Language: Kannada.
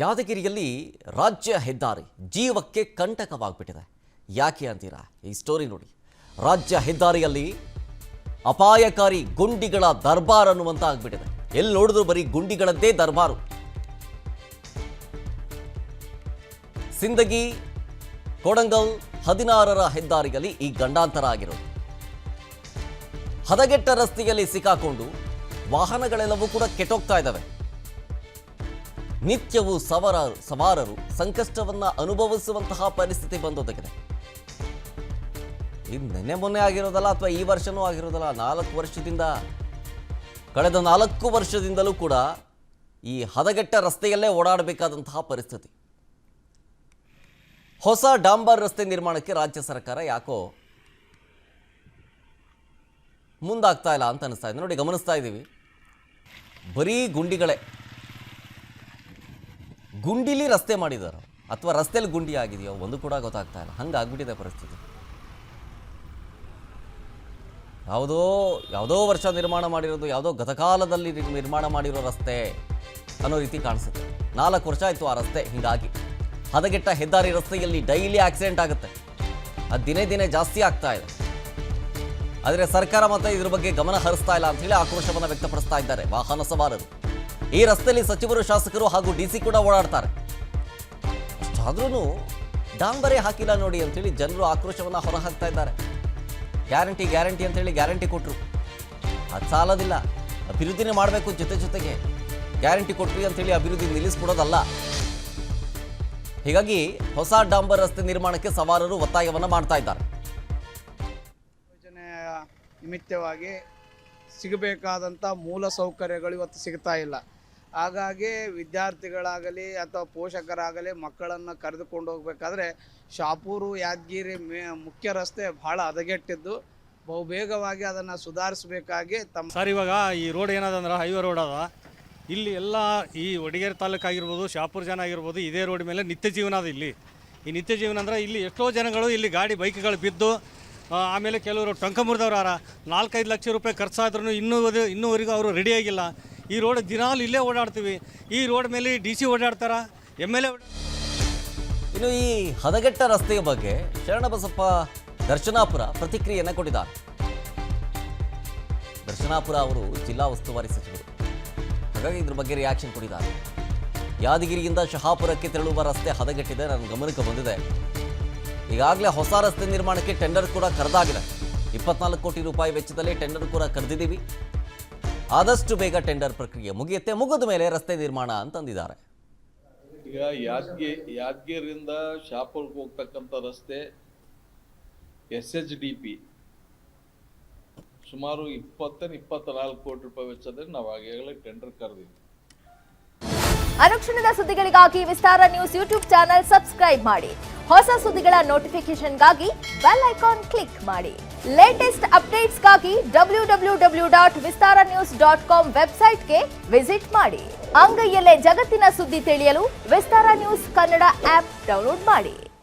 ಯಾದಗಿರಿಯಲ್ಲಿ ರಾಜ್ಯ ಹೆದ್ದಾರಿ ಜೀವಕ್ಕೆ ಕಂಟಕವಾಗ್ಬಿಟ್ಟಿದೆ. ಯಾಕೆ ಅಂತೀರಾ? ಈ ಸ್ಟೋರಿ ನೋಡಿ. ರಾಜ್ಯ ಹೆದ್ದಾರಿಯಲ್ಲಿ ಅಪಾಯಕಾರಿ ಗುಂಡಿಗಳ ದರ್ಬಾರ್ ಅನ್ನುವಂತ ಆಗ್ಬಿಟ್ಟಿದೆ. ಎಲ್ಲಿ ನೋಡಿದ್ರು ಬರೀ ಗುಂಡಿಗಳದ್ದೇ ದರ್ಬಾರು. ಸಿಂದಗಿ ಕೊಡಂಗಲ್ 16ರ ಹೆದ್ದಾರಿಯಲ್ಲಿ ಈ ಗಂಡಾಂತರ ಆಗಿರೋದು. ಹದಗೆಟ್ಟ ರಸ್ತೆಯಲ್ಲಿ ಸಿಕ್ಕಾಕೊಂಡು ವಾಹನಗಳೆಲ್ಲವೂ ಕೂಡ ಕೆಟ್ಟೋಗ್ತಾ ಇದ್ದಾವೆ. ನಿತ್ಯವೂ ಸವಾರರು ಸಂಕಷ್ಟವನ್ನ ಅನುಭವಿಸುವಂತಹ ಪರಿಸ್ಥಿತಿ ಬಂದೊದಗಿದೆ. ಇದು ನಿನ್ನೆ ಮೊನ್ನೆ ಆಗಿರೋದಲ್ಲ, ಅಥವಾ ಈ ವರ್ಷನೂ ಆಗಿರೋದಲ್ಲ. ಕಳೆದ 4 ವರ್ಷದಿಂದಲೂ ಕೂಡ ಈ ಹದಗೆಟ್ಟ ರಸ್ತೆಯಲ್ಲೇ ಓಡಾಡಬೇಕಾದಂತಹ ಪರಿಸ್ಥಿತಿ. ಹೊಸ ಡಾಂಬರ್ ರಸ್ತೆ ನಿರ್ಮಾಣಕ್ಕೆ ರಾಜ್ಯ ಸರ್ಕಾರ ಯಾಕೋ ಮುಂದಾಗ್ತಾ ಇಲ್ಲ ಅಂತ ಅನಿಸ್ತಾ ಇದೆ. ನೋಡಿ, ಗಮನಿಸ್ತಾ ಇದ್ದೀವಿ, ಬರೀ ಗುಂಡಿಲಿ ರಸ್ತೆ ಮಾಡಿದಾರೋ ಅಥವಾ ರಸ್ತೆಯಲ್ಲಿ ಗುಂಡಿ ಆಗಿದೆಯೋ ಒಂದು ಕೂಡ ಗೊತ್ತಾಗ್ತಾ ಇಲ್ಲ. ಹಂಗಾಗ್ಬಿಟ್ಟಿದೆ ಪರಿಸ್ಥಿತಿ. ಯಾವುದೋ ವರ್ಷ ನಿರ್ಮಾಣ ಮಾಡಿರೋದು, ಯಾವುದೋ ಗತಕಾಲದಲ್ಲಿ ನಿರ್ಮಾಣ ಮಾಡಿರೋ ರಸ್ತೆ ಅನ್ನೋ ರೀತಿ ಕಾಣಿಸುತ್ತೆ. 4 ವರ್ಷ ಆಯಿತು ಆ ರಸ್ತೆ ಹೀಗಾಗಿ. ಹದಗೆಟ್ಟ ಹೆದ್ದಾರಿ ರಸ್ತೆಯಲ್ಲಿ ಡೈಲಿ ಆಕ್ಸಿಡೆಂಟ್ ಆಗುತ್ತೆ. ಅದು ದಿನೇ ಜಾಸ್ತಿ ಆಗ್ತಾ ಇದೆ. ಆದರೆ ಸರ್ಕಾರ ಮತ್ತೆ ಇದ್ರ ಬಗ್ಗೆ ಗಮನ ಹರಿಸ್ತಾ ಇಲ್ಲ ಅಂತ ಹೇಳಿ ಆಕ್ರೋಶವನ್ನು ವ್ಯಕ್ತಪಡಿಸ್ತಾ ಇದ್ದಾರೆ ವಾಹನ ಸವಾರರು. ಈ ರಸ್ತೆಯಲ್ಲಿ ಸಚಿವರು, ಶಾಸಕರು ಹಾಗೂ ಡಿಸಿ ಕೂಡ ಓಡಾಡ್ತಾರೆ. ಅಷ್ಟಾದ್ರೂ ಡಾಂಬರೇ ಹಾಕಿಲ್ಲ ನೋಡಿ ಅಂತೇಳಿ ಜನರು ಆಕ್ರೋಶವನ್ನು ಹೊರಹಾಕ್ತಾ ಇದ್ದಾರೆ. ಗ್ಯಾರಂಟಿ ಅಂತೇಳಿ ಗ್ಯಾರಂಟಿ ಕೊಟ್ಟರು, ಅದು ಸಾಲೋದಿಲ್ಲ. ಅಭಿವೃದ್ಧಿನೇ ಮಾಡಬೇಕು, ಜೊತೆಗೆ ಗ್ಯಾರಂಟಿ ಕೊಟ್ರಿ ಅಂತೇಳಿ ಅಭಿವೃದ್ಧಿ ನಿಲ್ಲಿಸ್ಕೊಡೋದಲ್ಲ. ಹೀಗಾಗಿ ಹೊಸ ಡಾಂಬರ್ ರಸ್ತೆ ನಿರ್ಮಾಣಕ್ಕೆ ಸವಾರರು ಒತ್ತಾಯವನ್ನು ಮಾಡ್ತಾ ಇದ್ದಾರೆ. ಯೋಜನೆಯ ನಿಮಿತ್ತವಾಗಿ ಸಿಗಬೇಕಾದಂಥ ಮೂಲ ಸೌಕರ್ಯಗಳು ಇವತ್ತು ಸಿಗ್ತಾ ಇಲ್ಲ. ಹಾಗಾಗಿ ವಿದ್ಯಾರ್ಥಿಗಳಾಗಲಿ ಅಥವಾ ಪೋಷಕರಾಗಲಿ ಮಕ್ಕಳನ್ನು ಕರೆದುಕೊಂಡು ಹೋಗಬೇಕಾದ್ರೆ ಶಾಪೂರು ಯಾದಗಿರಿ ಮುಖ್ಯ ರಸ್ತೆ ಭಾಳ ಹದಗೆಟ್ಟಿದ್ದು, ಬಹುಬೇಗವಾಗಿ ಅದನ್ನು ಸುಧಾರಿಸಬೇಕಾಗಿ ಸರ್, ಇವಾಗ ಈ ರೋಡ್ ಏನದಂದ್ರೆ ಹೈವೇ ರೋಡ್ ಅದ. ಇಲ್ಲಿ ಎಲ್ಲ ಈ ವಡಗೇರಿ ತಾಲೂಕು ಆಗಿರ್ಬೋದು, ಶಾಪುರ ಜನ ಆಗಿರ್ಬೋದು, ಇದೇ ರೋಡ್ ಮೇಲೆ ನಿತ್ಯ ಜೀವನ ಅದ. ಇಲ್ಲಿ ಈ ನಿತ್ಯ ಜೀವನ ಅಂದರೆ ಇಲ್ಲಿ ಎಷ್ಟೋ ಜನಗಳು ಇಲ್ಲಿ ಗಾಡಿ ಬೈಕ್ಗಳು ಬಿದ್ದು, ಆಮೇಲೆ ಕೆಲವರು ಟೊಂಕ ಮುರಿದವ್ರು 4-5 ಲಕ್ಷ ರೂಪಾಯಿ ಖರ್ಚಾದ್ರೂ ಇನ್ನೂವರೆಗೂ ಅವರು ರೆಡಿಯಾಗಿಲ್ಲ. ಈ ರೋಡ್ ದಿನಾಲು ಇಲ್ಲೇ ಓಡಾಡ್ತೀವಿ. ಈ ರೋಡ್ ಮೇಲೆ DC ಓಡಾಡ್ತಾರ, MLA. ಇನ್ನು ಈ ಹದಗೆಟ್ಟ ರಸ್ತೆಯ ಬಗ್ಗೆ ಶರಣಬಸಪ್ಪ ದರ್ಶನಾಪುರ ಪ್ರತಿಕ್ರಿಯೆಯನ್ನು ಕೊಟ್ಟಿದ್ದಾರೆ. ದರ್ಶನಾಪುರ ಅವರು ಜಿಲ್ಲಾ ಉಸ್ತುವಾರಿ ಸಚಿವರು, ಹಾಗಾಗಿ ಇದ್ರ ಬಗ್ಗೆ ರಿಯಾಕ್ಷನ್ ಕೊಟ್ಟಿದ್ದಾರೆ. ಯಾದಗಿರಿಯಿಂದ ಶಹಾಪುರಕ್ಕೆ ತೆರಳುವ ರಸ್ತೆ ಹದಗೆಟ್ಟಿದೆ, ನನ್ನ ಗಮನಕ್ಕೆ ಬಂದಿದೆ. ಈಗಾಗಲೇ ಹೊಸ ರಸ್ತೆ ನಿರ್ಮಾಣಕ್ಕೆ ಟೆಂಡರ್ ಕೂಡ ಕರೆದಾಗಿದೆ. 24 ಕೋಟಿ ರೂಪಾಯಿ ವೆಚ್ಚದಲ್ಲಿ ಟೆಂಡರ್ ಕೂಡ ಕರೆದಿದ್ದೀವಿ. ಆದಷ್ಟು ಬೇಗ ಟೆಂಡರ್ ಪ್ರಕ್ರಿಯೆ ಮುಗಿದ ಮೇಲೆ ರಸ್ತೆ ನಿರ್ಮಾಣ ಅಂತಂದಿದ್ದಾರೆ. ಈಗ ಯಾದಗಿರಿಯಿಂದ ಶಾಪುರ್ಗೆ ಹೋಗ್ತಕ್ಕಂಥ ರಸ್ತೆ SHDP ಸುಮಾರು 24 ಕೋಟಿ ರೂಪಾಯಿ ವೆಚ್ಚದಲ್ಲಿ ನಾವು ಆಗಲೇ ಟೆಂಡರ್ ಕರೆದಿದ್ದೀವಿ. ಅನುಕ್ಷಣದ ಸುದ್ದಿಗಳಿಗಾಗಿ ವಿಸ್ತಾರ ನ್ಯೂಸ್ ಯೂಟ್ಯೂಬ್ ಚಾನೆಲ್ ಸಬ್ಸ್ಕ್ರೈಬ್ ಮಾಡಿ. ಹೊಸ ಸುದ್ದಿಗಳ ನೋಟಿಫಿಕೇಶನ್ಗಾಗಿ ಬೆಲ್ ಐಕಾನ್ ಕ್ಲಿಕ್ ಮಾಡಿ. ಲೇಟೆಸ್ಟ್ ಅಪ್ಡೇಟ್ಸ್ಗಾಗಿ www.vistaranews.com ವೆಬ್ಸೈಟ್ಗೆ ವಿಸಿಟ್ ಮಾಡಿ. ಅಂಗೈಯಲ್ಲೇ ಜಗತ್ತಿನ ಸುದ್ದಿ ತಿಳಿಯಲು ವಿಸ್ತಾರ ನ್ಯೂಸ್ ಕನ್ನಡ ಆಪ್ ಡೌನ್ಲೋಡ್ ಮಾಡಿ.